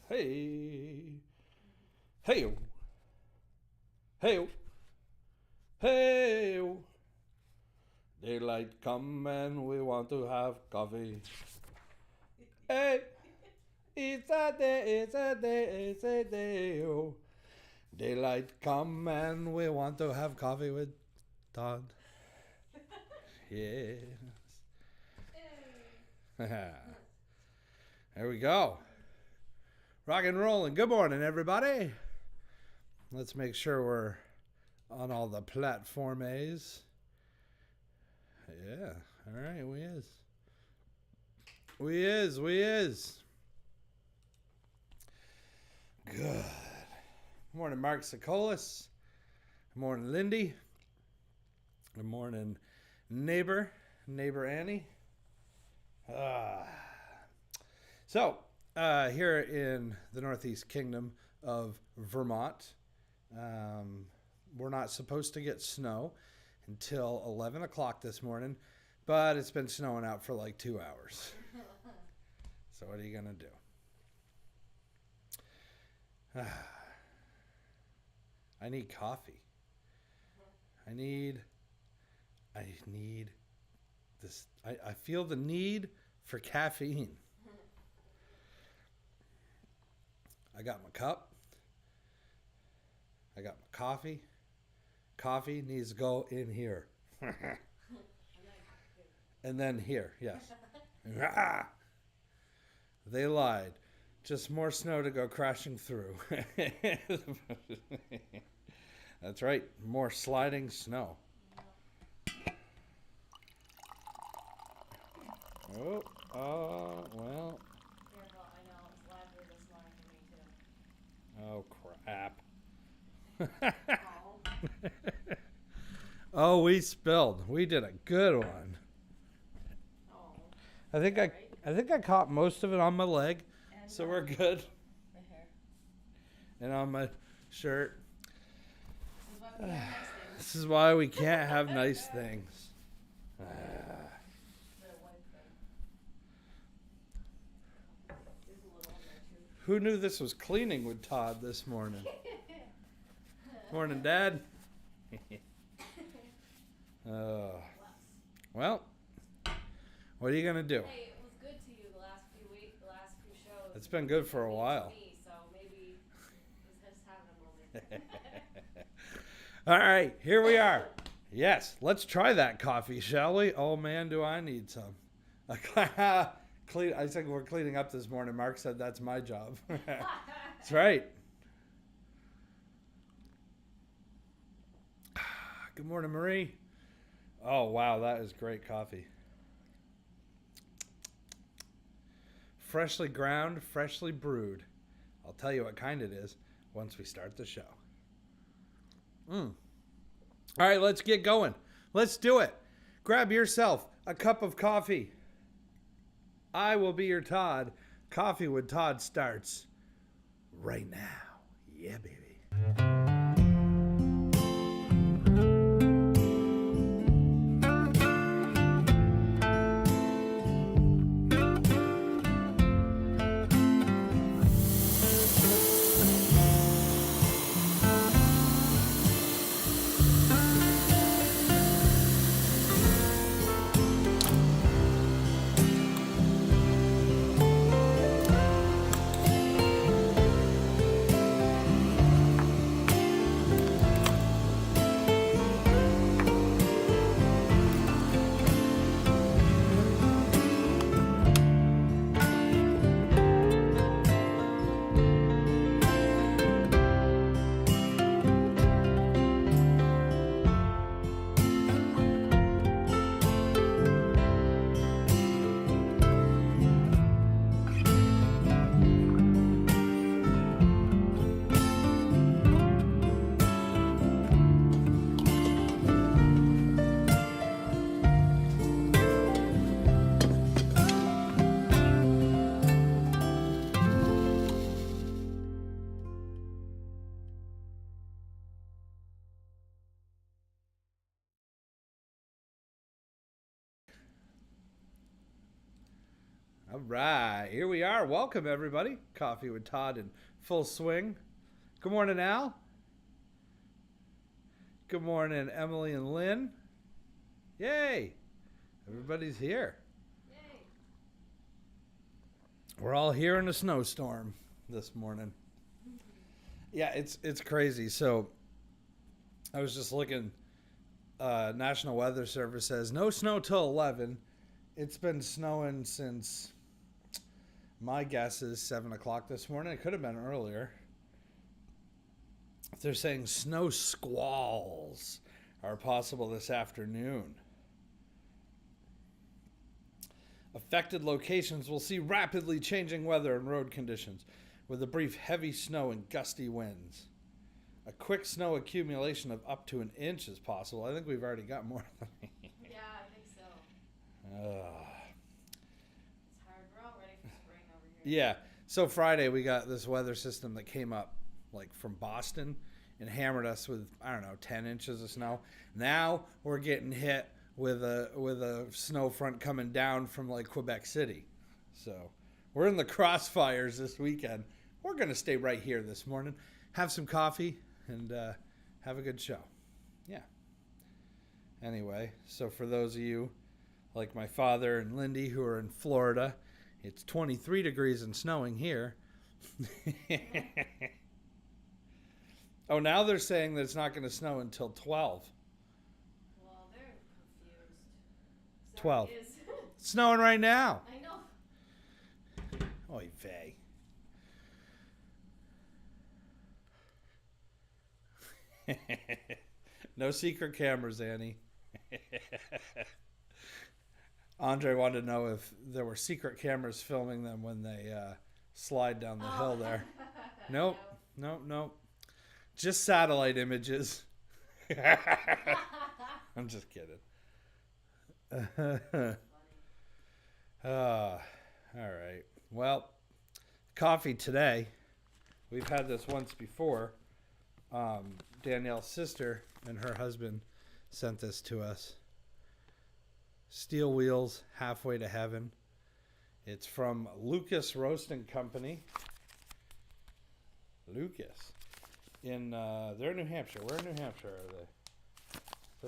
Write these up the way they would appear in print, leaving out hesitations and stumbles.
Hey. Hey. Hey. Hey. Daylight come and we want to have coffee. Hey. It's a day, it's a day, it's a day. Oh. Daylight come and we want to have coffee with Todd. Yes. There we go. Rock and rolling. Good morning, everybody. Let's make sure we're on all the platforms. Yeah. All right. We is. Good. Good morning, Mark Sokolis. Good morning, Lindy. Good morning, neighbor Annie. So, here in the Northeast Kingdom of Vermont, we're not supposed to get snow until 11 o'clock this morning, but it's been snowing out for like 2 hours. So what are you going to do? I need coffee. I need this. I feel the need for caffeine. I got my cup. I got my coffee. Coffee needs to go in here. And then here, yes. They lied. Just more snow to go crashing through. That's right. More sliding snow. Oh, well. Careful, I know. It was lively this morning for me, too. Oh, crap. Oh, we spilled. We did a good one. Oh. I think I caught most of it on my leg, And so we're good. my hair. And on my shirt. This is why we can't have nice This is why we can't have nice things. things. The white thing. There's a little on there, too. Who knew this was cleaning with Todd this morning? Morning, Dad. Well, what are you going to do? Hey, it was good to you the last few weeks, the last few shows. It's been good for a while. Me, so maybe it's just having a moment. All right, here we are. Yes, let's try that coffee, shall we? Oh, man, do I need some. I think we're cleaning up this morning. Mark said that's my job. That's right. Good morning, Marie. Oh, wow, that is great coffee. Freshly ground, freshly brewed. I'll tell you what kind it is once we start the show. All right, let's get going. Let's do it. Grab yourself a cup of coffee. I will be your Todd. Coffee with Todd starts right now. Yeah, baby. All right, here we are. Welcome, everybody. Coffee with Todd in full swing. Good morning, Al. Good morning, Emily and Lynn. Yay! Everybody's here. Yay. We're all here in a snowstorm this morning. Yeah, it's crazy. So I was just looking. National Weather Service says no snow till 11. It's been snowing since, my guess is 7 o'clock this morning. It could have been earlier. They're saying snow squalls are possible this afternoon. Affected locations will see rapidly changing weather and road conditions with a brief heavy snow and gusty winds. A quick snow accumulation of up to an inch is possible. I think we've already got more than Yeah, I think so. It's hard. We're all ready for spring over here. Yeah. So Friday we got this weather system that came up like from Boston and hammered us with, I don't know, 10 inches of snow. Now we're getting hit with a snow front coming down from like Quebec City. So we're in the crossfires this weekend. We're going to stay right here this morning, have some coffee, and have a good show. Yeah. Anyway, so for those of you like my father and Lindy who are in Florida, it's 23 degrees and snowing here. Oh, now they're saying that it's not going to snow until 12. Well, they're confused. 12. It is. It's snowing right now. I know. Oy vey. No secret cameras, Annie. Andre wanted to know if there were secret cameras filming them when they slide down the hill there. Nope. Nope. Just satellite images. I'm just kidding. All right. Well, coffee today. We've had this once before. Danielle's sister and her husband sent this to us. Steel Wheels, Halfway to Heaven. It's from Lucas Roasting Company. Lucas. They're in New Hampshire. Where in New Hampshire are they?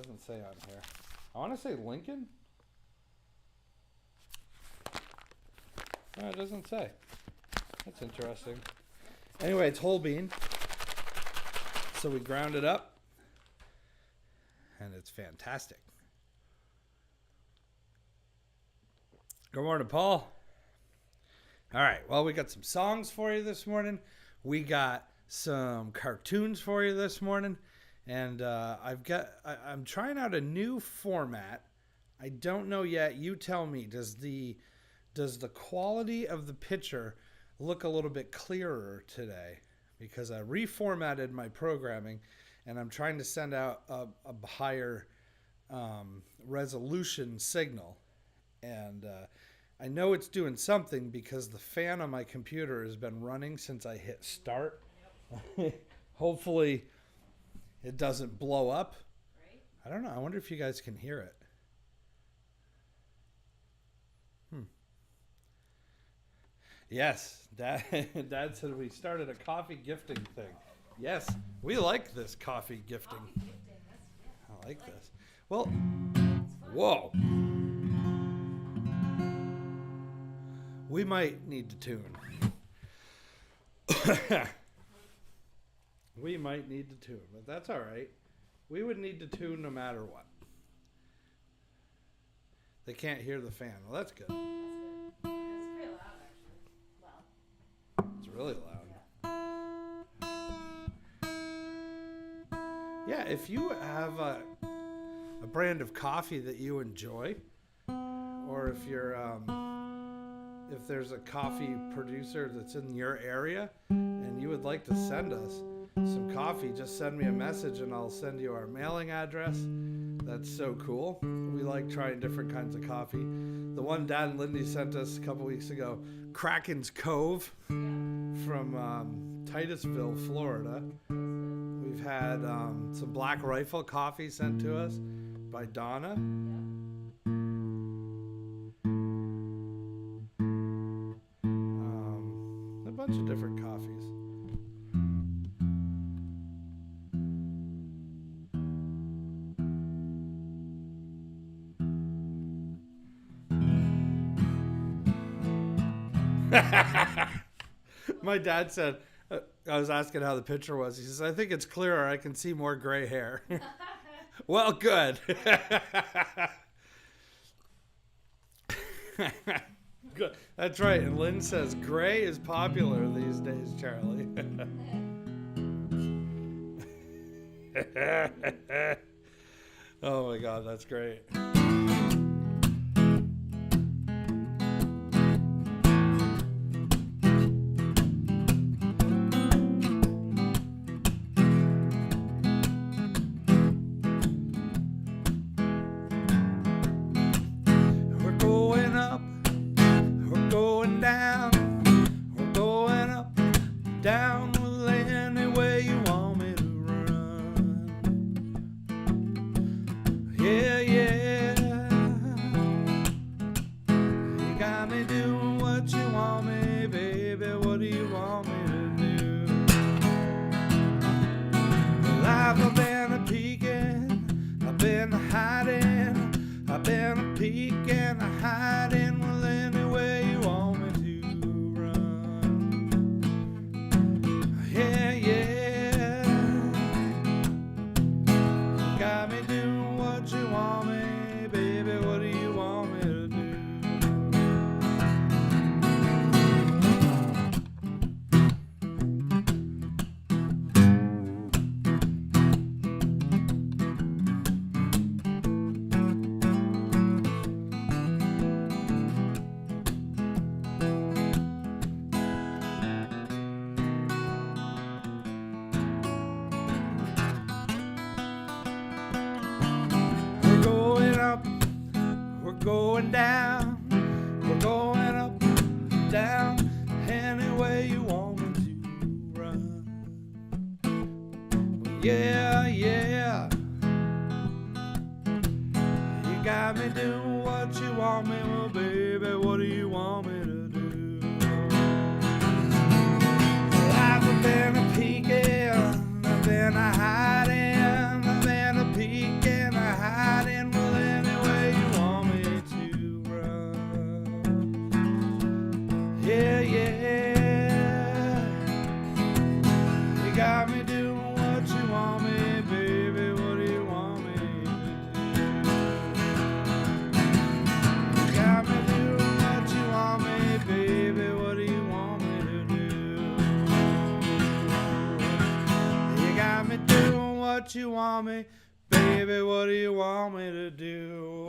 Doesn't say on here. I want to say Lincoln. No, it doesn't say. That's interesting. Anyway, it's whole bean. So we ground it up. And it's fantastic. Good morning, Paul. All right. Well, we got some songs for you this morning. We got some cartoons for you this morning. And I'm trying out a new format. I don't know yet. You tell me. Does the quality of the picture look a little bit clearer today? Because I reformatted my programming, and I'm trying to send out a higher resolution signal. And I know it's doing something because the fan on my computer has been running since I hit start. Yep. Hopefully it doesn't blow up. Right? I don't know. I wonder if you guys can hear it. Yes, Dad said we started a coffee gifting thing. Yes, we like this coffee gifting. Coffee gifting, I like this. Well, It's whoa. We might need to tune. We might need to tune, but that's all right. We would need to tune no matter what. They can't hear the fan. Well, that's good. That's good. It's pretty loud, actually. Well, It's really loud. yeah. Yeah, if you have a brand of coffee that you enjoy, or if you're if there's a coffee producer that's in your area and you would like to send us some coffee, just send me a message and I'll send you our mailing address. That's so cool. We like trying different kinds of coffee. The one Dad and Lindy sent us a couple weeks ago, Kraken's Cove from Titusville, Florida. We've had some Black Rifle coffee sent to us by Donna. bunch of different coffees. My dad said, I was asking how the picture was. He says, I think it's clearer. I can see more gray hair. Well, good. Good. That's right. And Lynn says gray is popular these days, Charlie. Oh my God, that's great. Down with any way you want me to run. Yeah, yeah. You got me doing what you want me, baby. What do you want me to do? Well, I've been a peeking, I've been a hiding, I've been a peeking, a hiding. Well, any way you want me to. Yeah, yeah. You got me doing what you want me, baby. What do you want me to do? Going down, we're going up, down, any way you want me to run. Yeah, yeah. You got me doing what you want me, well, baby, what do you want me to do? Well, I've been a peeking, I've been a hiding, I've been a peeking, a hiding. Well, anyway you want me to run. Yeah, yeah. You got me doing what you want me, baby. What do you want me to do? You got me doing what you want me, baby. What do you want me to do? You got me doing what you want me, baby. What do you want me to do?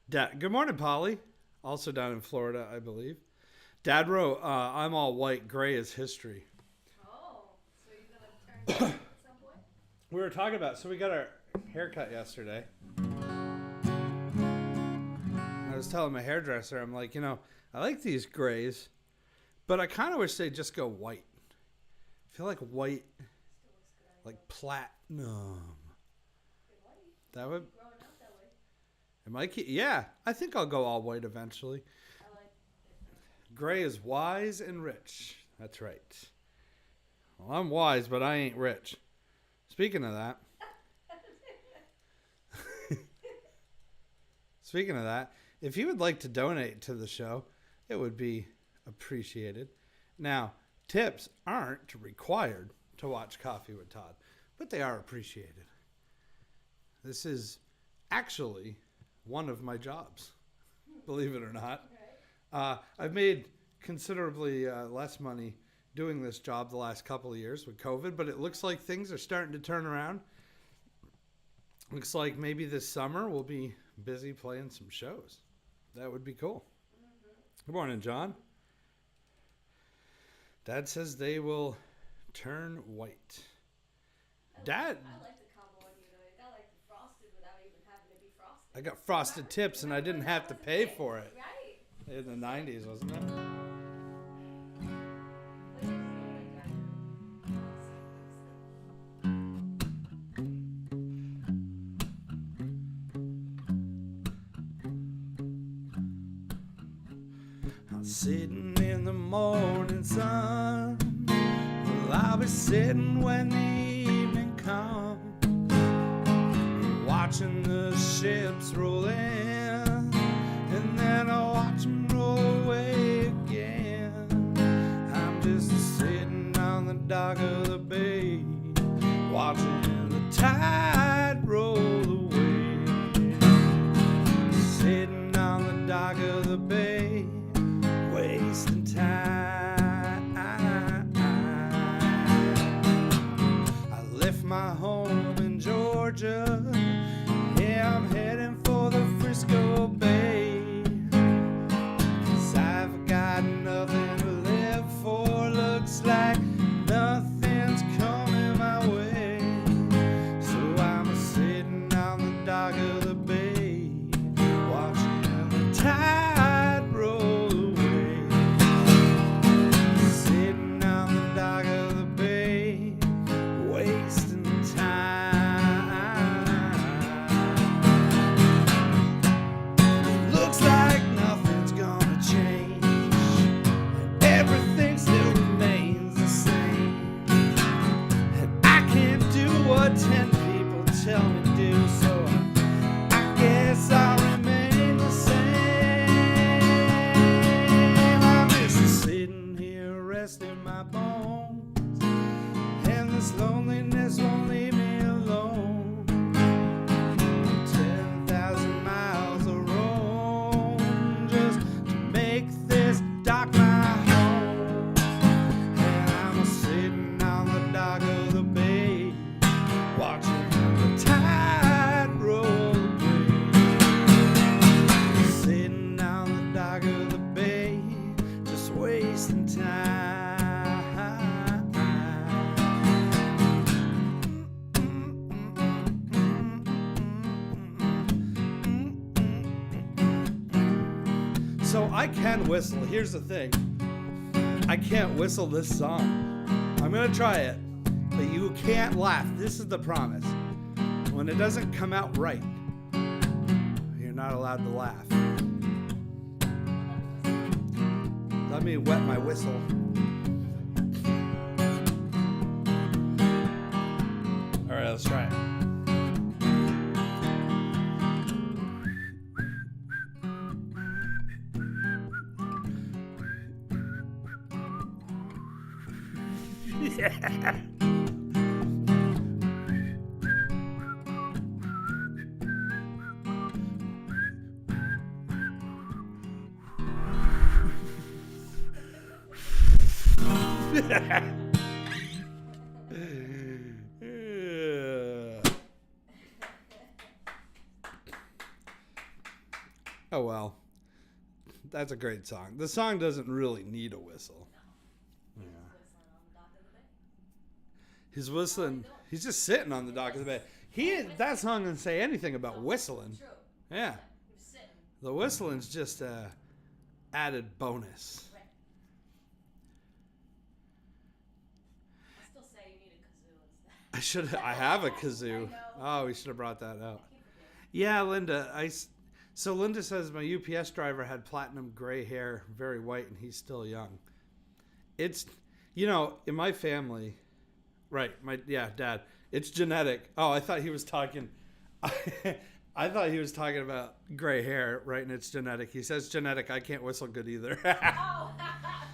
Dad, good morning, Polly. Also down in Florida, I believe. Dad wrote, I'm all white, gray is history. Oh, so you're gonna turn at some point? We were talking about, so we got our haircut yesterday. I was telling my hairdresser, I'm like, I like these grays, but I kind of wish they'd just go white. I feel like white, like platinum. That would... Growing up that way. It might keep, yeah, I think I'll go all white eventually. I like it. Gray is wise and rich. That's right. Well, I'm wise, but I ain't rich. Speaking of that. Speaking of that, if you would like to donate to the show, it would be appreciated. Now, tips aren't required to watch Coffee with Todd, but they are appreciated. This is actually one of my jobs, believe it or not. I've made considerably less money doing this job the last couple of years with COVID, but it looks like things are starting to turn around. Looks like maybe this summer we'll be busy playing some shows. That would be cool. Good morning, John. Dad says they will turn white. Dad... I like the combo one, you got like the frosted without even having to be frosted. I got frosted tips and I didn't have to pay for it. Right. In the 90s, wasn't it? What is Sitting in the morning sun. Well, I'll be sitting when the evening comes, watching the ships roll in, and then I'll watch them roll away again. I'm just sitting on the dock of the bay, watching the tide roll away. Sitting on the dock of the bay, wasting time. I left my home in Georgia. Yeah, I'm heading for the Frisco Bay. 'Cause I've got nothing to live for. Looks like nothing's coming my way. So I'm sitting on the dock of the bay, watching the tide roll away. Sitting on the dock of the bay, wasting time. Looks like nothing's gonna change, and everything still remains the same. And I can't do what 10 people tell me to do, so I guess I'll remain the same. I'm just sitting here resting my bones, and this loneliness won't leave me alone. 10,000 miles of roam just to make this dock my home. And I'm sitting on the dock of the bay, watching the tide roll away. Sitting on the dock of the bay, just wasting time. So I can whistle. Here's the thing. I can't whistle this song. I'm going to try it, but you can't laugh. This is the promise. When it doesn't come out right, you're not allowed to laugh. Let me wet my whistle. All right, let's try it. Yeah. Oh well, that's a great song. The song doesn't really need a whistle. Yeah. Whistling on the dock of the bay. He's whistling. He's just sitting on the dock of the bay. That song doesn't say anything about whistling. True. Yeah. He was sitting. The whistling's just a added bonus. Right. I still say you need a kazoo instead. I have a kazoo. I know. Oh, we should have brought that up. I keep forgetting. Yeah, Linda. So Linda says my UPS driver had platinum gray hair, very white, and he's still young. It's, in my family, right? Dad. It's genetic. Oh, I thought he was talking. I thought he was talking about gray hair, right? And it's genetic. He says genetic. I can't whistle good either. Oh, oh, look at that.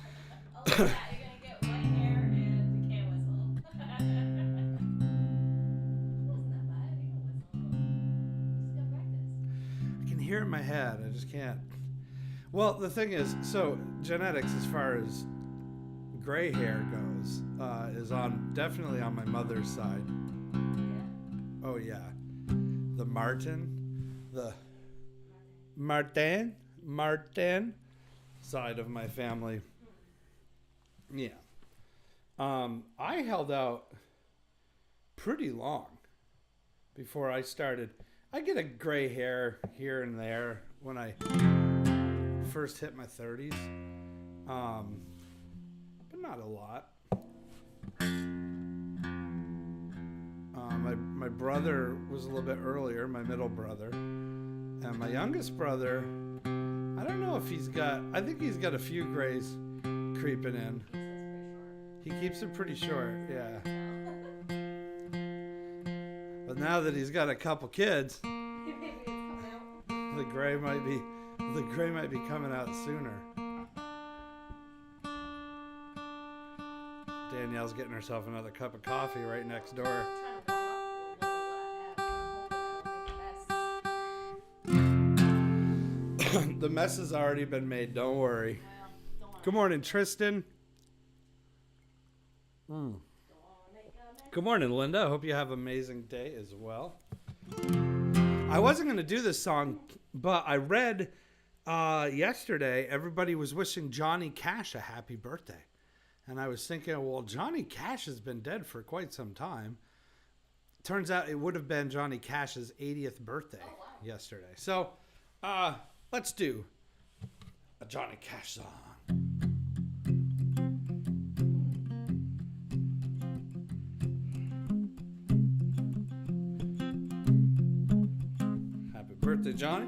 You're going to get white hair and you can't whistle. It wasn't that bad. You can whistle. Just got practice. I can hear it in my head. I just can't. Well, the thing is, so genetics, as far as gray hair goes, is definitely on my mother's side. Yeah. Oh yeah, the Martin side of my family. Yeah. I held out pretty long before I started. I get a gray hair here and there when I first hit my 30s, but not a lot. My brother was a little bit earlier, my middle brother, and my youngest brother, I don't know if he's got. I think he's got a few grays creeping in. He keeps it pretty short, yeah. But now that he's got a couple kids, the gray might be coming out sooner. Danielle's getting herself another cup of coffee right next door. The mess has already been made, don't worry. Good morning, Tristan. Good morning, Linda. I hope you have an amazing day as well. I wasn't going to do this song, but I read yesterday everybody was wishing Johnny Cash a happy birthday. And I was thinking, well, Johnny Cash has been dead for quite some time. Turns out it would have been Johnny Cash's 80th birthday yesterday. So let's do a Johnny Cash song. Happy birthday, Johnny.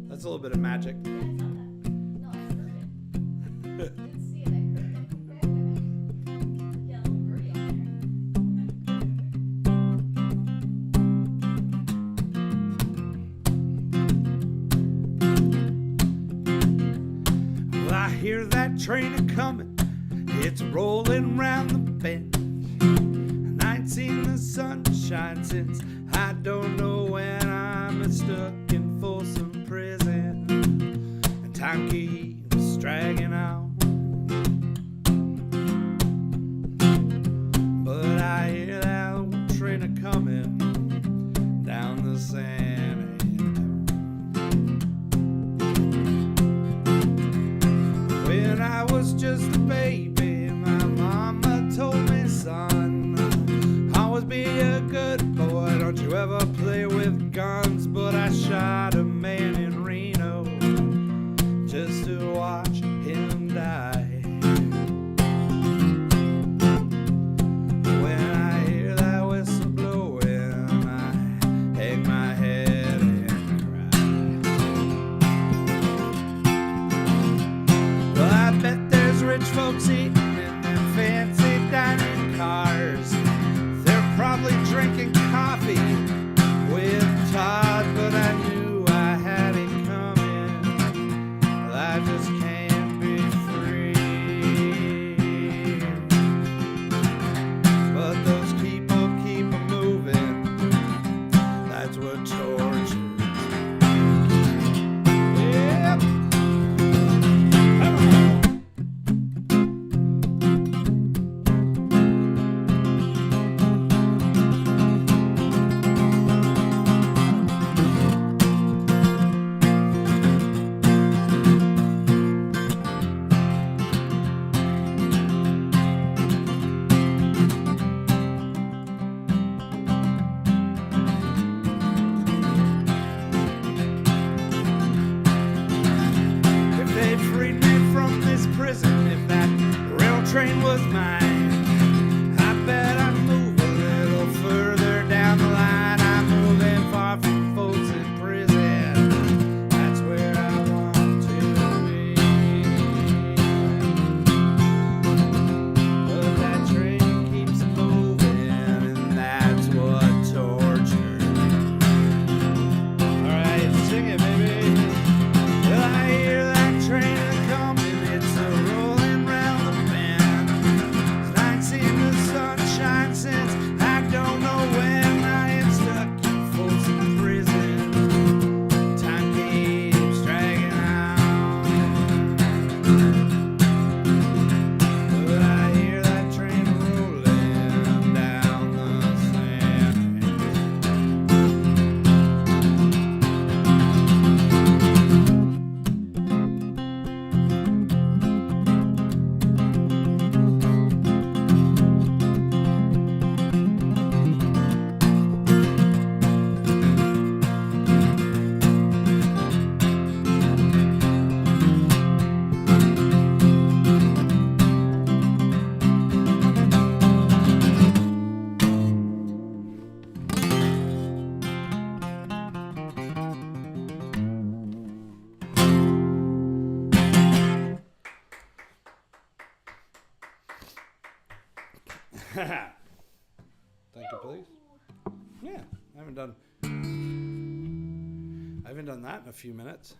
That's a little bit of magic. No, I heard it. Didn't see it, I heard it. Yeah, a little birdie on Well, I hear that train a-comin'. It's rolling round the bend. And I ain't seen the sunshine since I don't know when I'm stuck in Folsom Prison. And time keeps dragging on. But I hear that old train a-comin' down the San Antonio. When I was just a baby, my mama told me, son, always be a good boy, don't you ever play with guns. But I shot a man in Reno just to watch him die. When I hear that whistle blowing, I hang my head and cry. Well, I bet there's rich folks eating in them fancy dining cars. They're probably drinking coffee with Todd, but I knew I had it coming. Well, I just can't be free. But those people keep moving. That's what tortures. Yep. Come on. If they freed me from this prison, if that rail train was mine, I bet I'd move a little further down the line. I'm moving far from folks in prison. That's where I want to be. But that train keeps moving, and that's what tortures. Alright, sing it, baby. Well, I hear that train a-comin', it's a rolling round the bend. Thank you, please. Yeah, I haven't done that in a few minutes.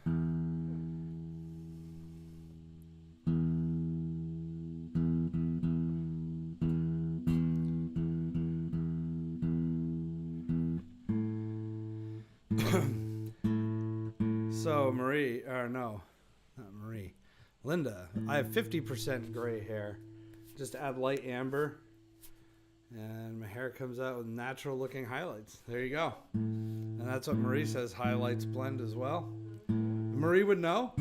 So Linda, I have 50% gray hair. Just add light amber, and my hair comes out with natural looking highlights. There you go. And that's what Marie says, highlights blend as well. Marie would know.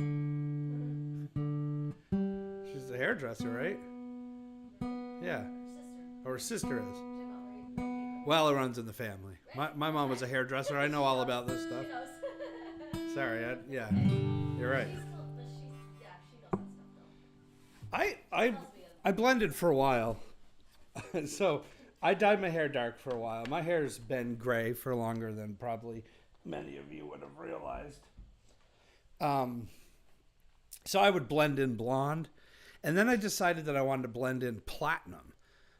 She's the hairdresser, right? Yeah. Or her sister is. Well, it runs in the family. My mom was a hairdresser. I know all about this stuff. Sorry, yeah. You're right. I blended for a while. So I dyed my hair dark for a while. My hair's been gray for longer than probably many of you would have realized. So I would blend in blonde. And then I decided that I wanted to blend in platinum.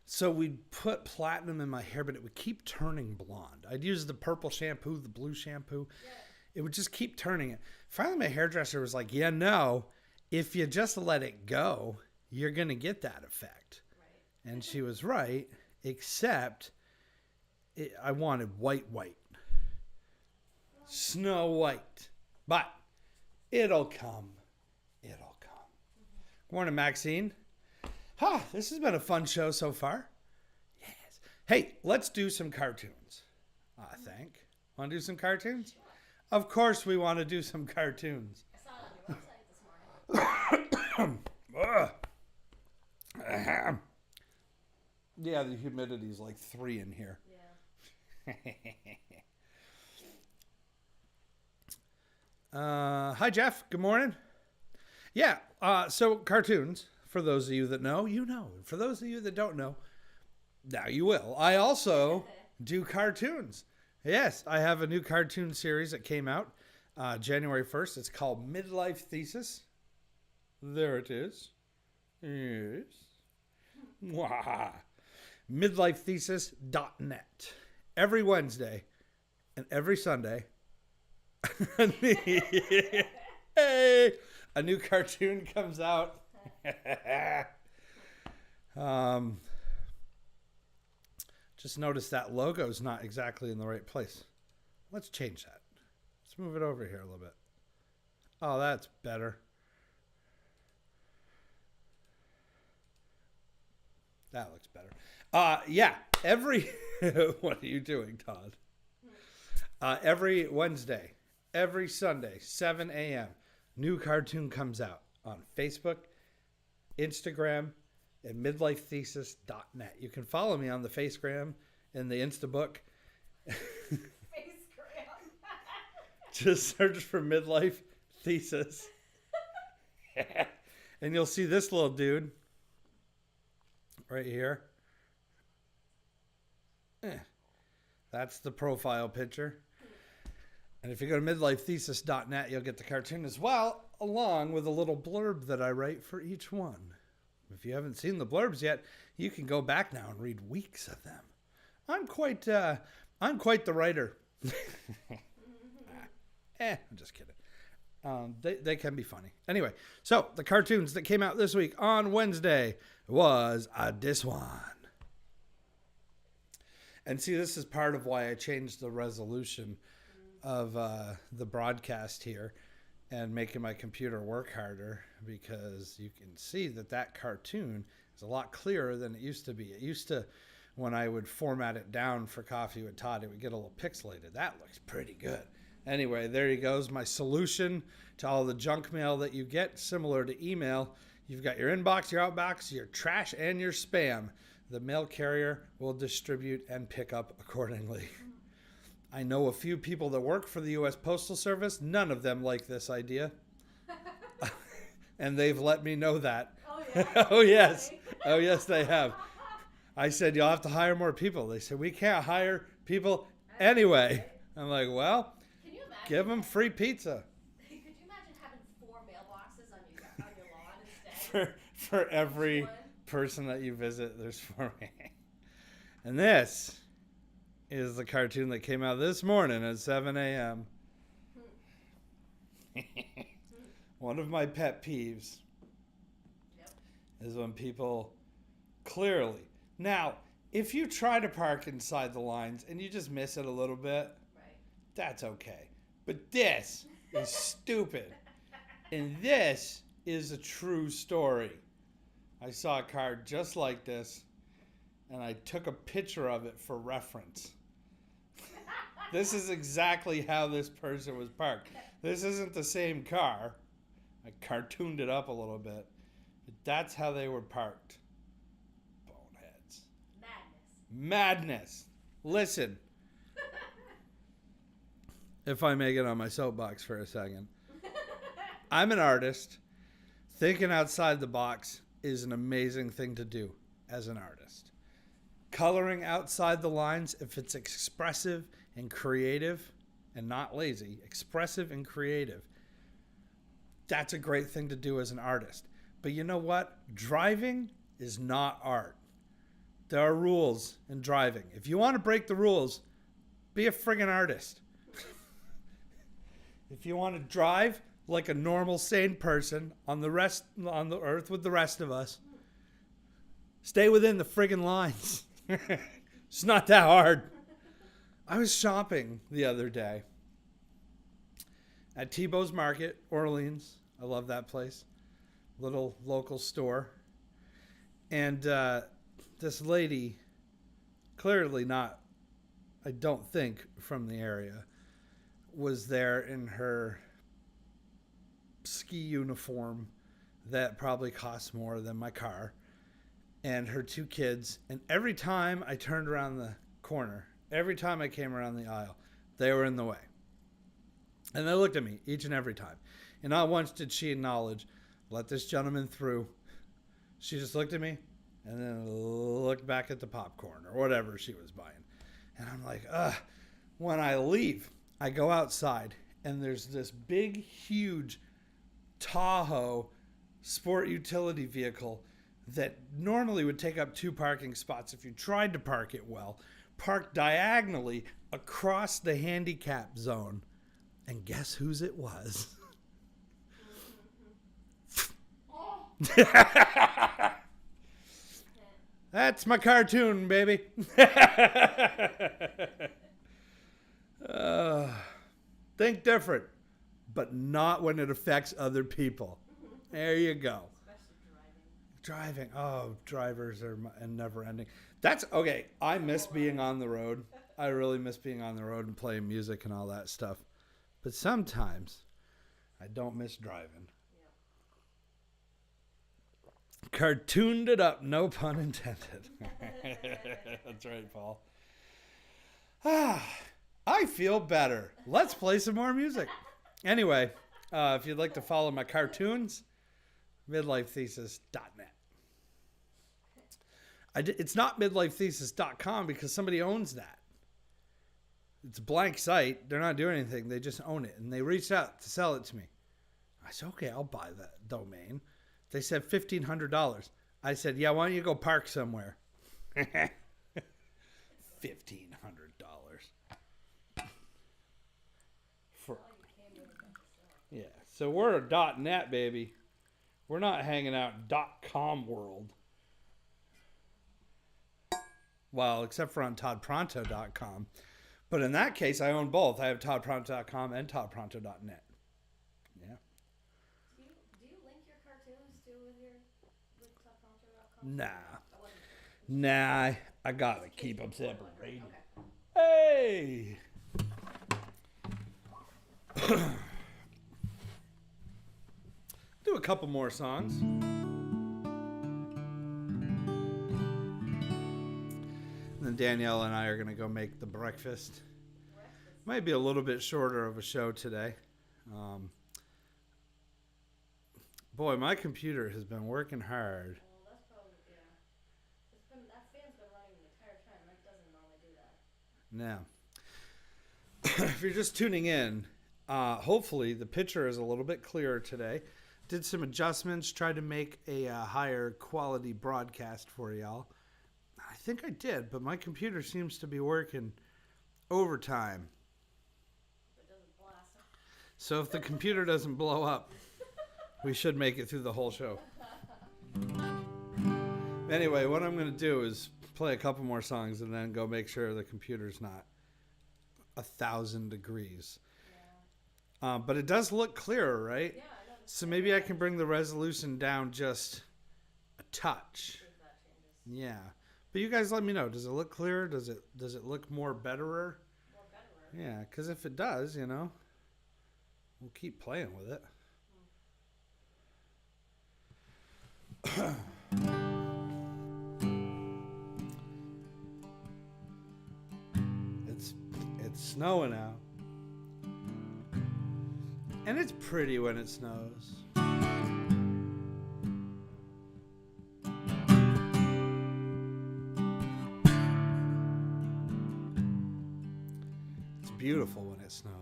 So we'd put platinum in my hair, but it would keep turning blonde. I'd use the purple shampoo, the blue shampoo. Yeah. It would just keep turning it. Finally, my hairdresser was like, yeah, no, if you just let it go, you're going to get that effect. Right. And she was right, except I wanted white. Snow White. But it'll come. Good morning, Maxine. This has been a fun show so far. Yes. Hey, let's do some cartoons, I think. Want to do some cartoons? Sure. Of course we want to do some cartoons. I saw it on your website this morning. Yeah, the humidity's like 3 in here. Yeah. Hi, Jeff. Good morning. Yeah, so cartoons, for those of you that know, you know. For those of you that don't know, now you will. I also do cartoons. Yes, I have a new cartoon series that came out January 1st. It's called Midlife Thesis. There it is. Yes. Mwah. MidlifeThesis.net. Every Wednesday and every Sunday. Hey! A new cartoon comes out. Just noticed that logo's not exactly in the right place. Let's change that. Let's move it over here a little bit. Oh, that's better. That looks better. Yeah, what are you doing, Todd? Every Wednesday, every Sunday, 7 a.m., new cartoon comes out on Facebook, Instagram, and midlifethesis.net. You can follow me on the Facegram and the Instabook. Facegram. Just search for Midlife Thesis. And you'll see this little dude right here. That's the profile picture. And if you go to midlifethesis.net, you'll get the cartoon as well, along with a little blurb that I write for each one. If you haven't seen the blurbs yet, you can go back now and read weeks of them. I'm quite the writer. I'm just kidding. They can be funny. Anyway, so the cartoons that came out this week on Wednesday was this one. And see, this is part of why I changed the resolution of the broadcast here and making my computer work harder, because you can see that cartoon is a lot clearer than it used to be. It used to, when I would format it down for Coffee with Todd, it would get a little pixelated. That looks pretty good. Anyway, there you goes. My solution to all the junk mail that you get, similar to email. You've got your inbox, your outbox, your trash, and your spam. The mail carrier will distribute and pick up accordingly. I know a few people that work for the U.S. Postal Service. None of them like this idea. And they've let me know that. Oh, yeah? Oh, yes. Oh, yes, they have. I said, you'll have to hire more people. They said, we can't hire people anyway. I'm like, well, Can you imagine give them free pizza. Could you imagine having 4 mailboxes on your lawn instead? For every person that you visit, there's 4. And this is the cartoon that came out this morning at 7 a.m. One of my pet peeves is when people clearly... Now, if you try to park inside the lines and you just miss it a little bit, that's okay. But this is stupid. And this is a true story. I saw a car just like this, and I took a picture of it for reference. This is exactly how this person was parked. This isn't the same car. I cartooned it up a little bit. But that's how they were parked. Boneheads. Madness. Listen. If I may get on my soapbox for a second. I'm an artist. Thinking outside the box is an amazing thing to do as an artist. Coloring outside the lines, if it's expressive and creative and not lazy, expressive and creative, that's a great thing to do as an artist. But you know what? Driving is not art. There are rules in driving. If you want to break the rules, be a friggin' artist. If you want to drive like a normal, sane person on the earth with the rest of us, stay within the friggin' lines. It's not that hard. I was shopping the other day at Tebow's Market, Orleans. I love that place. Little local store. And this lady, clearly not, I don't think, from the area, was there in her ski uniform that probably cost more than my car, and her two kids. And every time I turned around the corner, every time I came around the aisle, they were in the way. And they looked at me each and every time. And not once did she acknowledge, let this gentleman through. She just looked at me and then looked back at the popcorn or whatever she was buying. And I'm like, when I leave, I go outside and there's this big, huge Tahoe sport utility vehicle that normally would take up 2 parking spots if you tried to park it well, parked diagonally across the handicap zone. And guess whose it was? That's my cartoon, baby. Think different, but not when it affects other people. There you go. Driving. Oh, drivers are never ending. That's okay. I miss being on the road. I really miss being on the road and playing music and all that stuff. But sometimes I don't miss driving. Cartooned it up, no pun intended. That's right, Paul. I feel better. Let's play some more music. Anyway, if you'd like to follow my cartoons, midlifethesis.net. It's not midlifethesis.com because somebody owns that. It's a blank site. They're not doing anything. They just own it. And they reached out to sell it to me. I said, okay, I'll buy that domain. They said $1,500. I said, yeah, why don't you go park somewhere? $1,500. Yeah, so we're a .net, baby. We're not hanging out in .com world. Well, except for on toddpronto.com. But in that case, I own both. I have toddpronto.com and toddpronto.net. Yeah. Do you link your cartoons too with toddpronto.com? Nah. I gotta keep them separated. Okay. Hey! Do a couple more songs. And then Danielle and I are going to go make the breakfast. Might be a little bit shorter of a show today. Boy, my computer has been working hard. Well, that's probably, yeah. That fan's been running the entire time. That doesn't normally do that. Now, if you're just tuning in, hopefully the picture is a little bit clearer today. Did some adjustments, tried to make a higher quality broadcast for y'all. I think I did, but my computer seems to be working overtime. It doesn't blast up. So if the computer doesn't blow up, we should make it through the whole show. Anyway, what I'm going to do is play a couple more songs and then go make sure the computer's not 1,000 degrees. Yeah. But it does look clearer, right? Yeah, I know. So maybe I can bring the resolution down just a touch. See if that changes. Yeah. But you guys let me know. Does it look clearer? Does it look more betterer? More better. Yeah, because if it does, we'll keep playing with it. It's snowing out. And it's pretty when it snows. It's beautiful when it snows.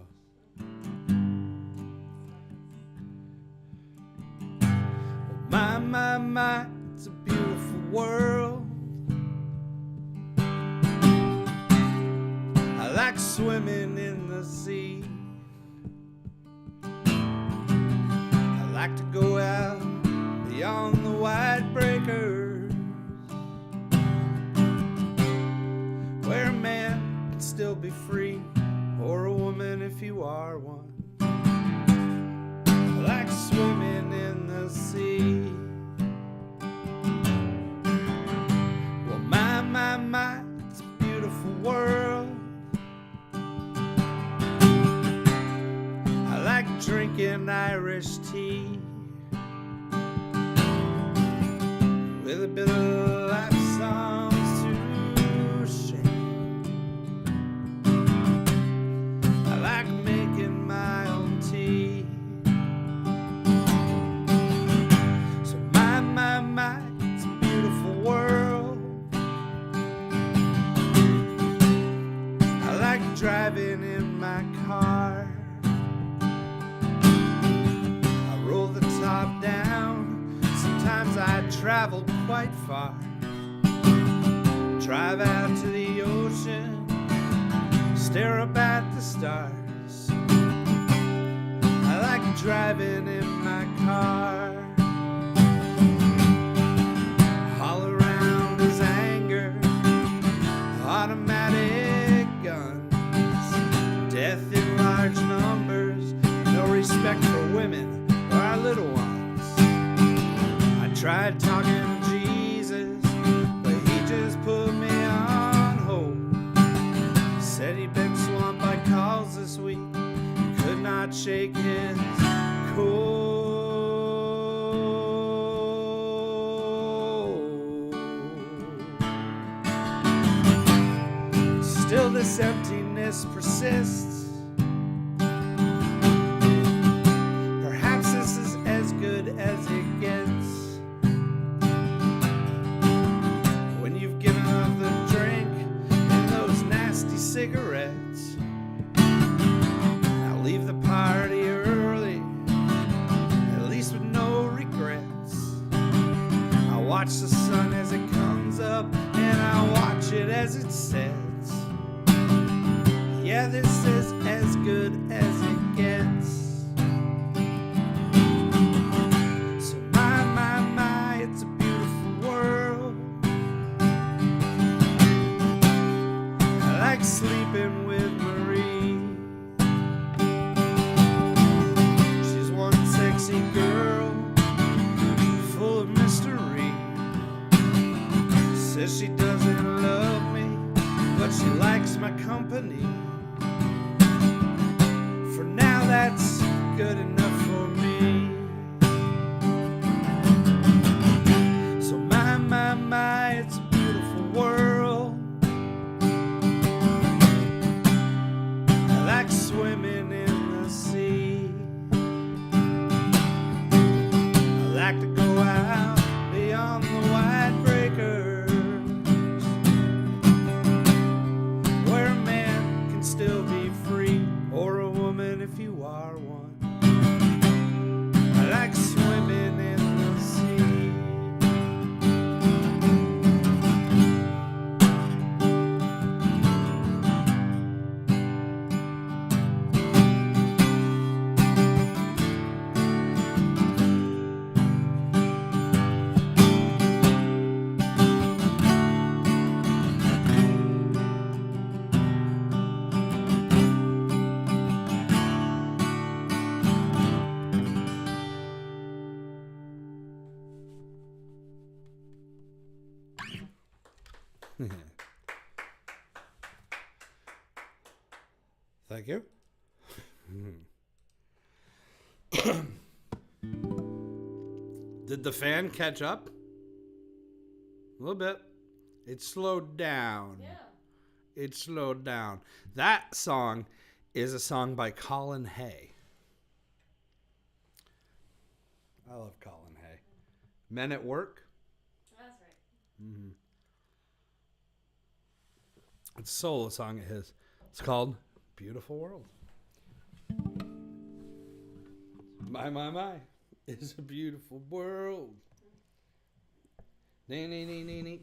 Oh, my, it's a beautiful world. I like swimming in the sea. I like to go out beyond the white breakers, where a man can still be free, or a woman if you are one. I like swimming in the sea. Well, my, it's a beautiful world. I like drinking Irish tea with a bit of life songs to share. I like making my own tea. So my, it's a beautiful world. I like driving in my car. I roll the top down. Sometimes I travel quite far. Drive out to the ocean, stare up at the stars. I like driving in my car. All around is anger, automatic guns, death in large numbers, no respect for women or our little ones. I tried talking to Jesus, but he just put me on hold. Said he'd been swamped by calls this week, could not shake his cold. Still this emptiness persists. Perhaps this is as good as it gets. When you've given up the drink and those nasty cigarettes, now leave the party early, at least with no regrets. I watch the sun as it comes up, and I watch it as it sets. Yeah, this is as good as it gets. So my, it's a beautiful world. I like sleeping with Marie. She's one sexy girl, full of mystery. Says she doesn't love me, but she likes my company. For now, that's good enough for me. So my, it's a beautiful world. I like swimming in the sea. I like to go out beyond the white breakers, where a man can still be free, or a woman if you are one. I like swimming in the sea. Thank you. Did the fan catch up? A little bit. It slowed down. Yeah. It slowed down. That song is a song by Colin Hay. I love Colin Hay. Men at Work. That's right. Mm-hmm. It's a solo song of his. It's called Beautiful World. My. It's a beautiful world. Nee, nee, nee, nee, nee.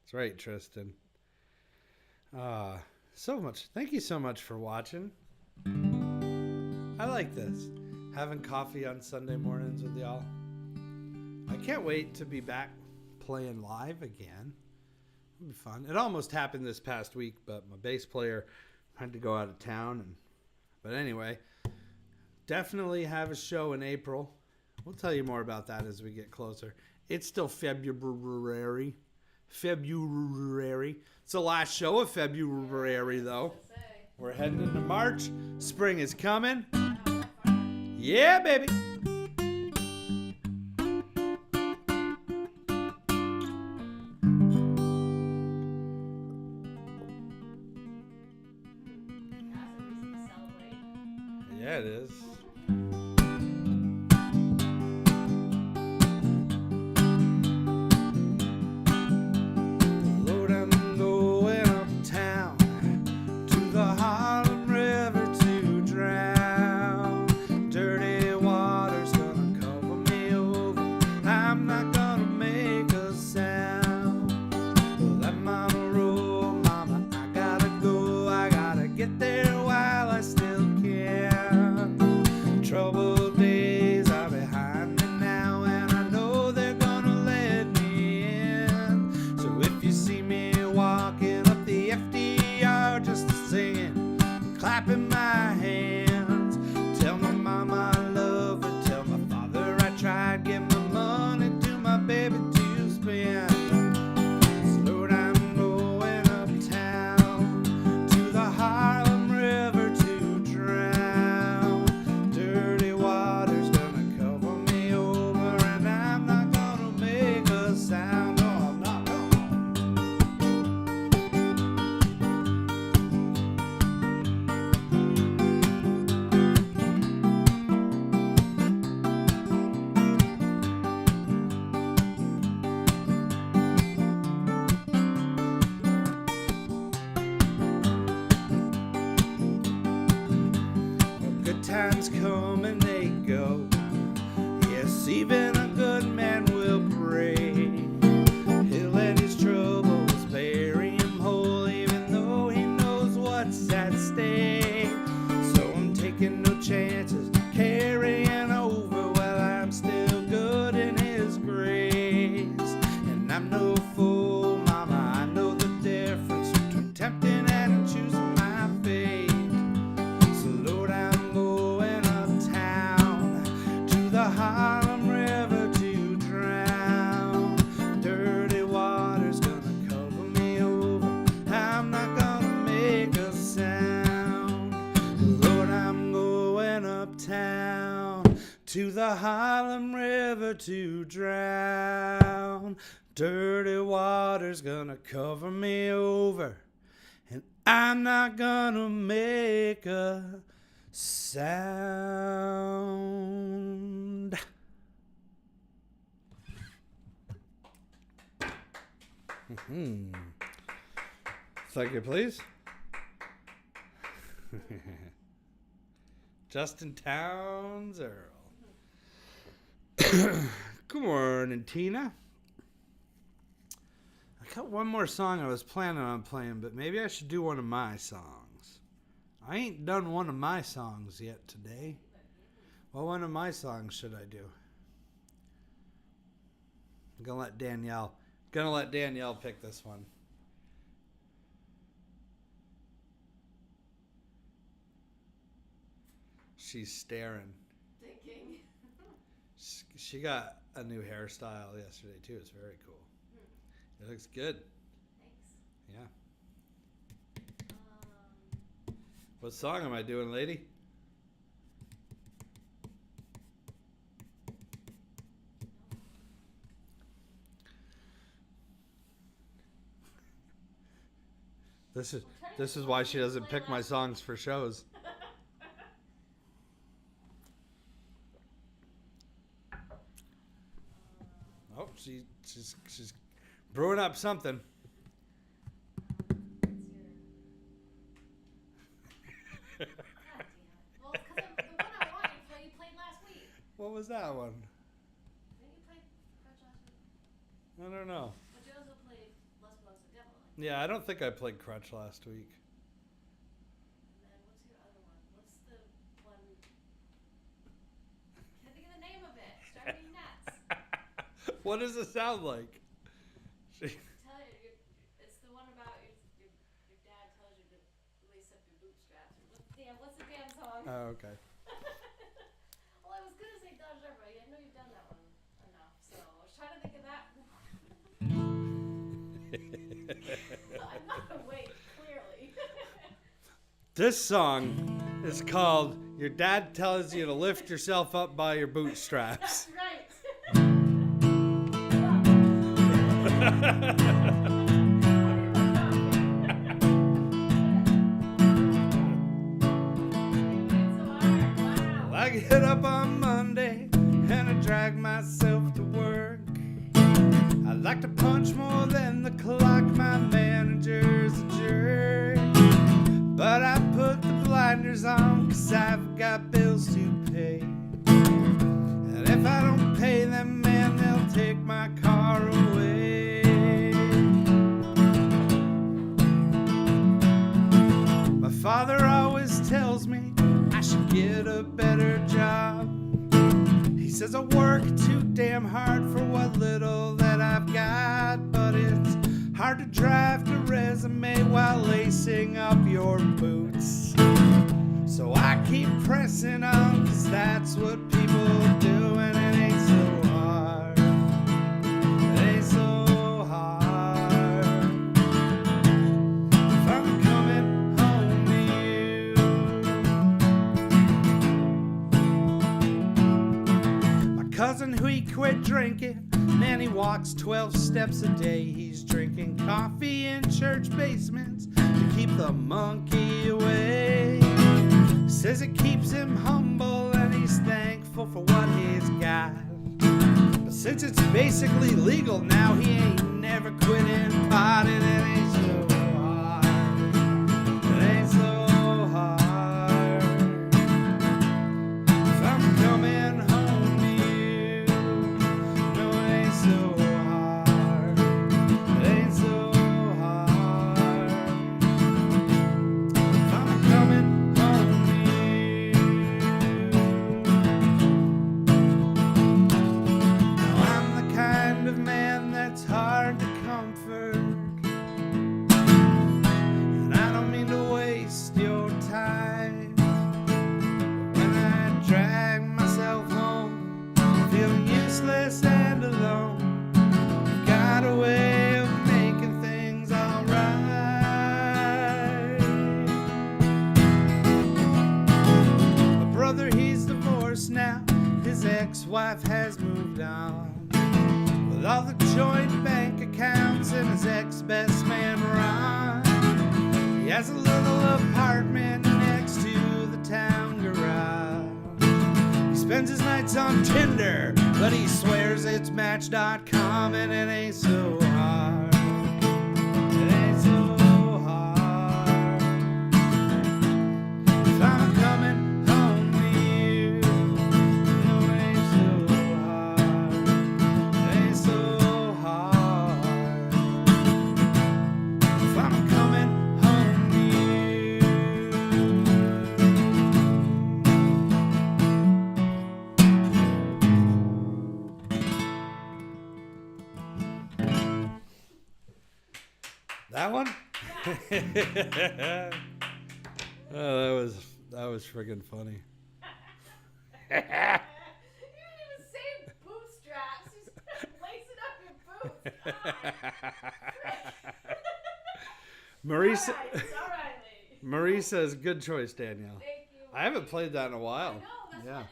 That's right, Tristan. So much. Thank you so much for watching. I like this. Having coffee on Sunday mornings with y'all. I can't wait to be back playing live again. It'll be fun. It almost happened this past week, but my bass player had to go out of town. But anyway, definitely have a show in April. We'll tell you more about that as we get closer. It's still February. It's the last show of February, though. We're heading into March. Spring is coming. Yeah, baby. Yeah, it is. Times come and they go. Yes, even a good man will break. He'll let his troubles bury him whole, even though he knows what's at stake. So I'm taking no chances, carrying over. Well, I'm still good in his grace, and I'm no fool, mama. I know the difference between tempting and choosing my fate. So Lord, I'm going uptown to the Harlem River to drown. Dirty water's gonna cover me over. I'm not gonna make a sound. Lord, I'm going uptown to the Harlem River to drown. Dirty water's gonna cover me over, and I'm not gonna make a sound. Second, please. Justin Towns Earl. Good morning, Tina. I got one more song I was planning on playing, but maybe I should do one of my songs. I ain't done one of my songs yet today. What one of my songs should I do? I'm going to let Danielle Gonna let Danielle pick this one. She's staring. Thinking. She got a new hairstyle yesterday too. It's very cool. It looks good. Thanks. Yeah. What song am I doing, lady? This is why she doesn't pick my songs for shows. Oh, she's brewing up something. God damn it. Well, because the one I want you played last week. What was that one? Didn't you play Crutch last week? I don't know. But you also played Less Belongs to the Devil. Yeah, I don't think I played Crutch last week. And then what's your other one? What's the one? Can't think of the name of it. It's driving me nuts. What does it sound like? Tell you, it's the one about your dad tells you to lace up your bootstraps. What's the damn song? Oh, okay. Well, I was gonna say Dodge River, but I know you've done that one enough, so I was trying to think of that. I'm not awake, clearly. This song is called "Your Dad Tells You to Lift Yourself Up by Your Bootstraps." That's right. I get up on Monday and I drag myself to work. I like to punch more than the clock, my manager's a jerk. But I put the blinders on 'cause I've got bills to pay. And if I don't pay them, man, they'll take my car away. My father always tells me I should get a better job. He says I work too damn hard for what little that I've got. But it's hard to draft a resume while lacing up your boots. So I keep pressing on 'cause that's what people do. And it ain't so hard. It ain't so hard. If I'm coming home to you. My cousin who he quit drinking, man, he walks 12 steps a day. He's drinking coffee in church basements to keep the monkey away. Says it keeps him humble and he's thankful for what he's got. But since it's basically legal now, he ain't never quitting pot. And it ain't so hard. It ain't so hard. If I'm coming home to you, no, it ain't so hard. It ain't so hard. If I'm coming home to you. Now I'm the kind of man that's hard to comfort. And I don't mean to waste your time. But when I drag myself home, feeling useless and alone, you've got a way of making things alright. My brother, he's divorced now. His ex-wife has moved on. With all the joint bank accounts and his ex-best man Ron, he has a little apartment next to the town garage. He spends his nights on Tinder, but he swears it's Match.com. And it ain't so hard. It ain't so hard. If I'm coming home to you, no, it ain't so hard. It ain't so hard. If I'm coming home to you. Oh, that was friggin' funny. You didn't even say bootstraps. You said lacing up your boots. Marisa, All right, it's all right, lady. Marisa is good choice, Danielle. Thank you. I haven't played that in a while. I know, that's Yeah.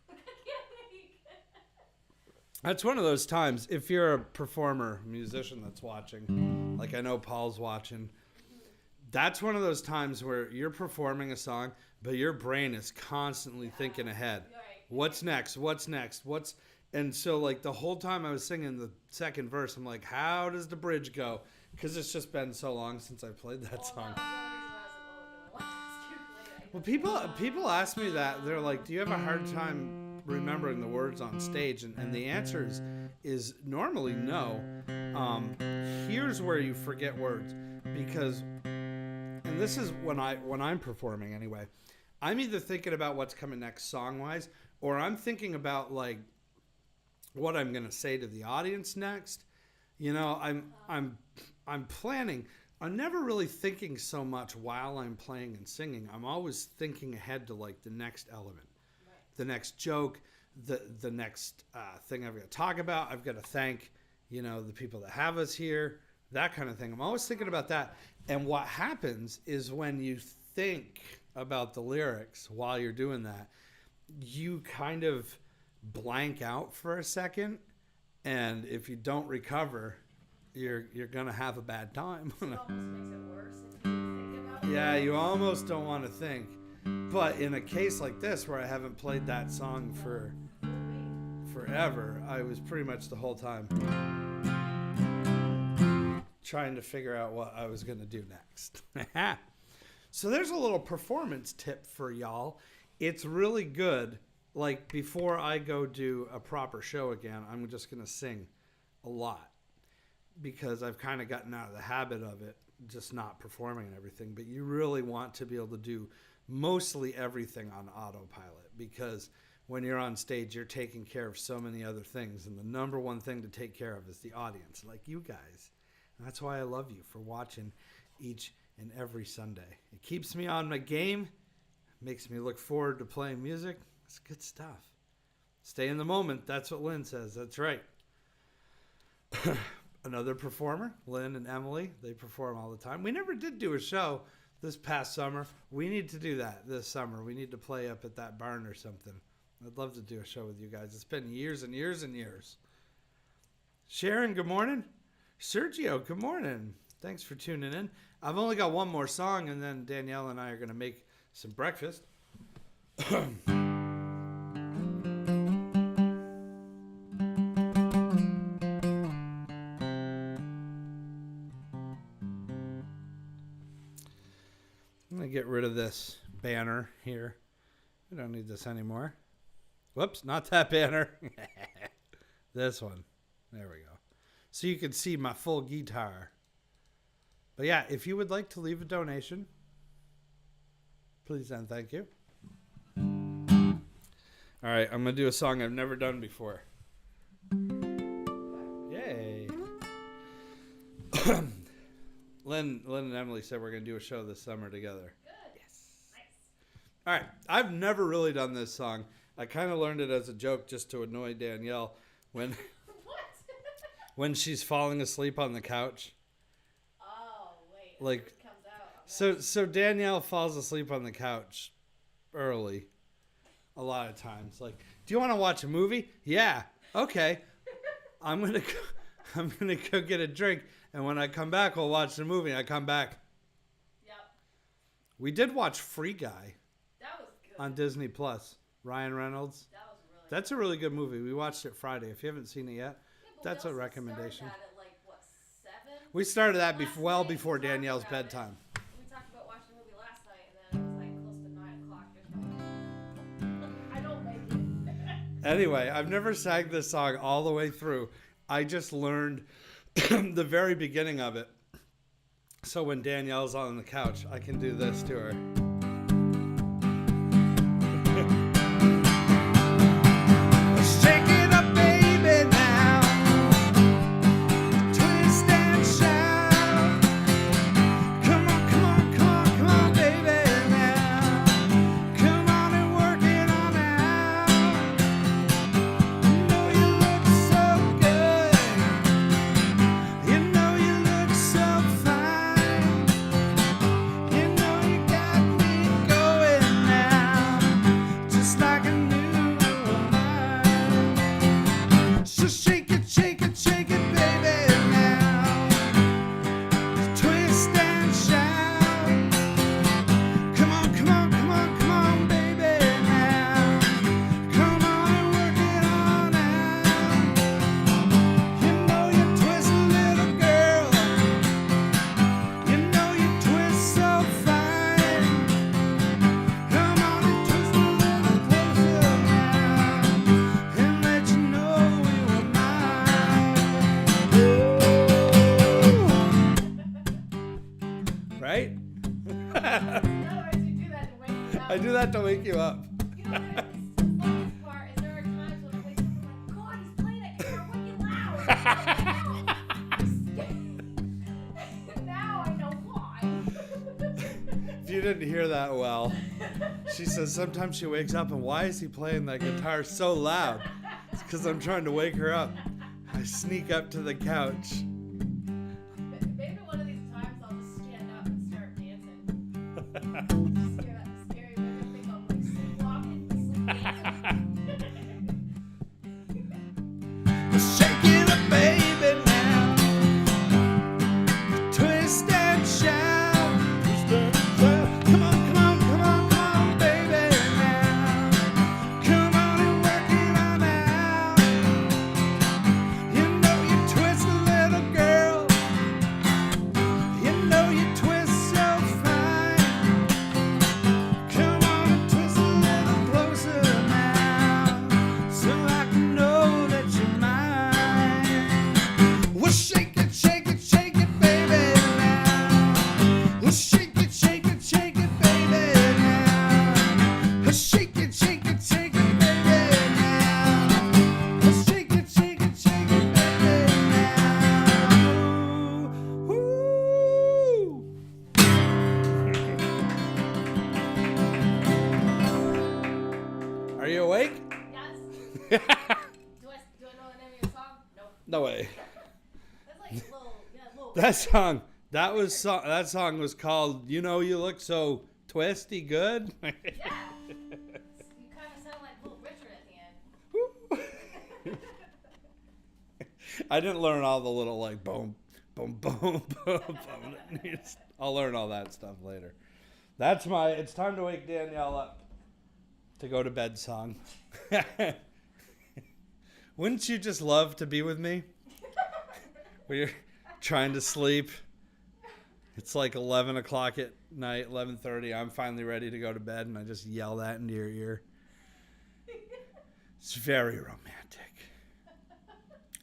what I can't think. That's one of those times, if you're a performer, musician that's watching, like I know Paul's watching, that's one of those times where you're performing a song, but your brain is constantly thinking ahead. Right. What's next? What's next? And so like the whole time I was singing the second verse, I'm like, how does the bridge go? Because it's just been so long since I played that song. Well, people ask me that. They're like, do you have a hard time remembering the words on stage? And the answer is normally no. Here's where you forget words, because, and this is when I'm performing anyway, I'm either thinking about what's coming next song-wise, or I'm thinking about like what I'm gonna say to the audience next. You know, I'm planning. I'm never really thinking so much while I'm playing and singing. I'm always thinking ahead to like the next element, the next joke, the next thing I've got to talk about. I've got to thank, you know, the people that have us here, that kind of thing. I'm always thinking about that. And what happens is when you think about the lyrics while you're doing that, you kind of blank out for a second. And if you don't recover, you're gonna have a bad time. It almost makes it worse if you think about it. Yeah, you almost don't want to think. But in a case like this where I haven't played that song for forever, I was pretty much the whole time trying to figure out what I was gonna do next. So there's a little performance tip for y'all. It's really good. Like before I go do a proper show again, I'm just gonna sing a lot, because I've kind of gotten out of the habit of it, just not performing and everything. But you really want to be able to do mostly everything on autopilot, because when you're on stage, you're taking care of so many other things. And the number one thing to take care of is the audience, like you guys. And that's why I love you for watching each and every Sunday. It keeps me on my game, makes me look forward to playing music. It's good stuff. Stay in the moment. That's what Lynn says. That's right. Another performer, Lynn and Emily, they perform all the time. We never did do a show this past summer. We need to do that this summer. We need to play up at that barn or something. I'd love to do a show with you guys. It's been years and years and years. Sharon, good morning. Sergio, good morning. Thanks for tuning in. I've only got one more song, and then Danielle and I are going to make some breakfast. I'm going to get rid of this banner here. We don't need this anymore. Whoops, not that banner. This one. There we go. So you can see my full guitar. But yeah, if you would like to leave a donation, please and thank you. All right, I'm going to do a song I've never done before. Yay. Lynn and Emily said we're going to do a show this summer together. Good. Yes. Nice. All right. I've never really done this song. I kind of learned it as a joke just to annoy Danielle when What? when she's falling asleep on the couch. Oh, wait. Like, It comes out. So Danielle falls asleep on the couch early a lot of times. Like, do you want to watch a movie? Yeah. Okay. I'm going to go get a drink, and when I come back, we'll watch the movie. I come back. Yep. We did watch Free Guy That was good. on Disney Plus. Ryan Reynolds. That was really That's a really good movie. We watched it Friday. If you haven't seen it yet, Yeah, but that's we a also recommendation. started that at, like, what, 7? We started that Last well night, before we talked Danielle's about it. bedtime. We talked about watching the movie last night, and then it was like close to 9 o'clock. I don't make it. Anyway, I've never sang this song all the way through. I just learned the very beginning of it. So when Danielle's on the couch, I can do this to her. Shake it up, baby, now. Twist and shout. right? In other words, you do that to wake me up. I do that to wake you up. You know, the funniest part is there are times when I wake up and I'm like, God, he's playing that guitar wicked loud. Now I know why. If you didn't hear that well, she says sometimes she wakes up and why is he playing that guitar so loud? It's because I'm trying to wake her up. I sneak up to the couch. Maybe one of these times I'll just stand up and start dancing. Scare that scary women think I'm like sleepwalking, sleep dancing. Shake it up, baby, now. Twist and shout. Twist and shout. Come on, come on, come on, come on, baby, now. Come on and work it on out. You know you twist, little girl. You know you twist so fine. Come on and twist a little closer now, so I can know that you're mine. Well, shake it, shake it, shake it, baby, now. Well, shake it, baby, now. Well, shake it, baby, now. Well, shake it, baby, now. Woo! Are you awake? Yes. Do I know the name of your song? Nope. No way. That's like a little. That song was called "You Know You Look So Twisty Good." Yeah. You kind of sound like Little Richard at the end. I didn't learn all the little like boom, boom, boom, boom, boom. I'll learn all that stuff later. That's my "It's time to wake Danielle up to go to bed" song. Wouldn't you just love to be with me? When you're trying to sleep. It's like 11 o'clock at night, 11:30. I'm finally ready to go to bed, and I just yell that into your ear. It's very romantic.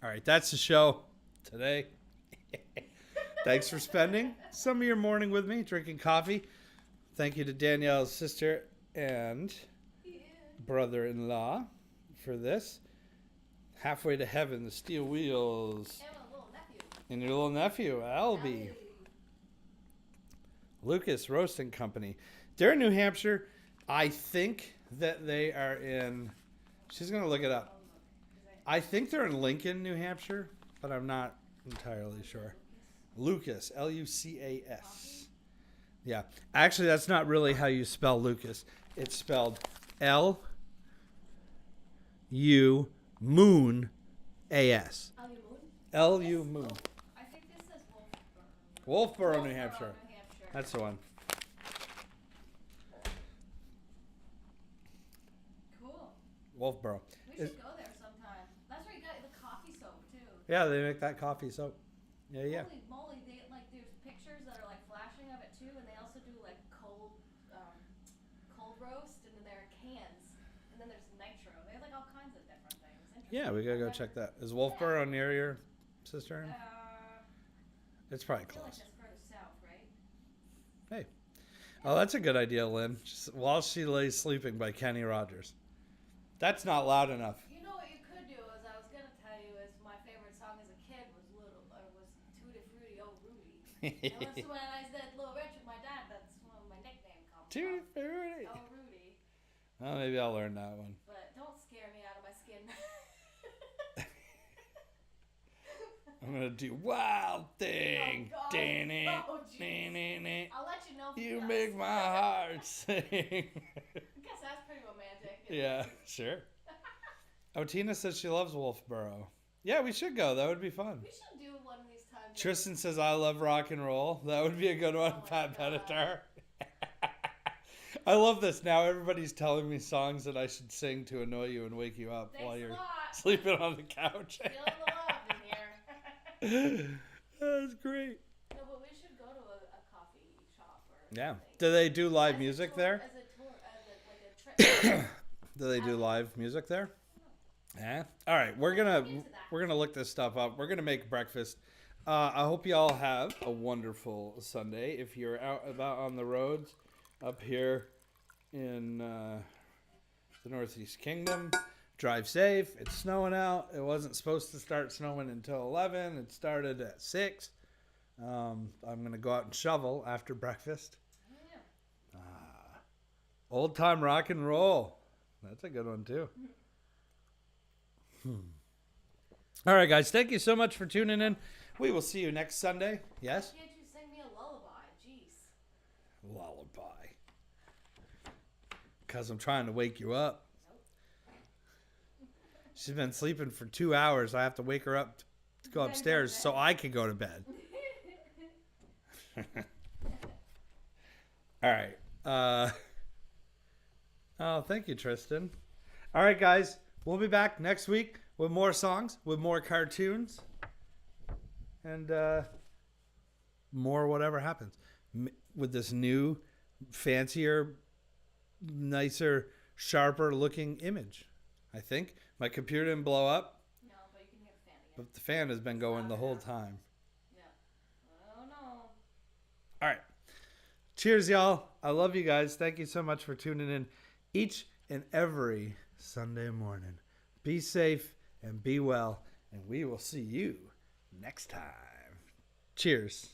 All right, that's the show today. Thanks for spending some of your morning with me, drinking coffee. Thank you to Danielle's sister and brother-in-law for this. Halfway to Heaven, the Steel Wheels. And a little nephew. And your little nephew, Albie. Lucas Roasting Company. They're in New Hampshire. I think that they are in... She's going to look it up. I think they're in Lincoln, New Hampshire, but I'm not entirely sure. Lucas, Lucas. Yeah. Actually, that's not really how you spell Lucas. It's spelled L-U Moon A-S. L-U Moon. I think this says Wolfboro. Wolfboro, New Hampshire. That's the one. Cool. Wolfboro. We should go there sometime. That's where you got the coffee soap too. Yeah, they make that coffee soap. Yeah. Holy moly, there's pictures that are like flashing of it too, and they also do like cold roast, and then there are cans, and then there's nitro. They have like all kinds of different things. Yeah, we gotta go check that. Is Wolfboro near your sister? It's probably I feel like close. that's further south, right? Hey. Oh, that's a good idea, Lynn. Just while she lays sleeping by Kenny Rogers. That's not loud enough. You know what you could do is I was gonna tell you is my favorite song as a kid was Tutti Frutti Oh Rudy. And that's when I said Little Richard, my dad. That's when my nickname comes Tutti from. Frutti. Oh Rudy. Oh, maybe I'll learn that one. But don't scare me out of my skin. I'm gonna do Wild Thing. Oh, God. Dan-it, Oh, jeez. dan-it. I'll let you know if he You does. make my heart sing. I guess that's pretty romantic. Yeah, sure. Oh, Tina says she loves Wolfboro. Yeah, we should go. That would be fun. We should do one of these times. Tristan says, I love rock and roll. That would be a good one, Oh my Pat God. Benatar. I love this. Now everybody's telling me songs that I should sing to annoy you and wake you up Thanks while a you're lot. sleeping on the couch. Feeling the love in here. That's great. No, but we should go to a coffee shop or Yeah. something. Do they do live As a music tour- there? As a tour, like a trip. Do they do live music there? Yeah. All right, we're gonna look this stuff up. We're gonna make breakfast. I hope you all have a wonderful Sunday. If you're out about on the roads up here in the Northeast Kingdom, drive safe. It's snowing out. It wasn't supposed to start snowing until 11. It started at 6. I'm going to go out and shovel after breakfast. Yeah. Old time rock and roll. That's a good one, too. All right, guys. Thank you so much for tuning in. We will see you next Sunday. Yes? Why can't you sing me a lullaby? Jeez. Lullaby. Because I'm trying to wake you up. Nope. She's been sleeping for 2 hours. I have to wake her up to go upstairs so I can go to bed. All right. Oh, thank you, Tristan. All right, guys. We'll be back next week with more songs, with more cartoons, and more whatever happens with this new, fancier, nicer, sharper looking image. I think my computer didn't blow up, No, but you can hear the fan again. but the fan has been going the whole time. Yeah. Oh no. All right. Cheers, y'all. I love you guys. Thank you so much for tuning in each and every Sunday morning. Be safe and be well, and we will see you next time. Cheers.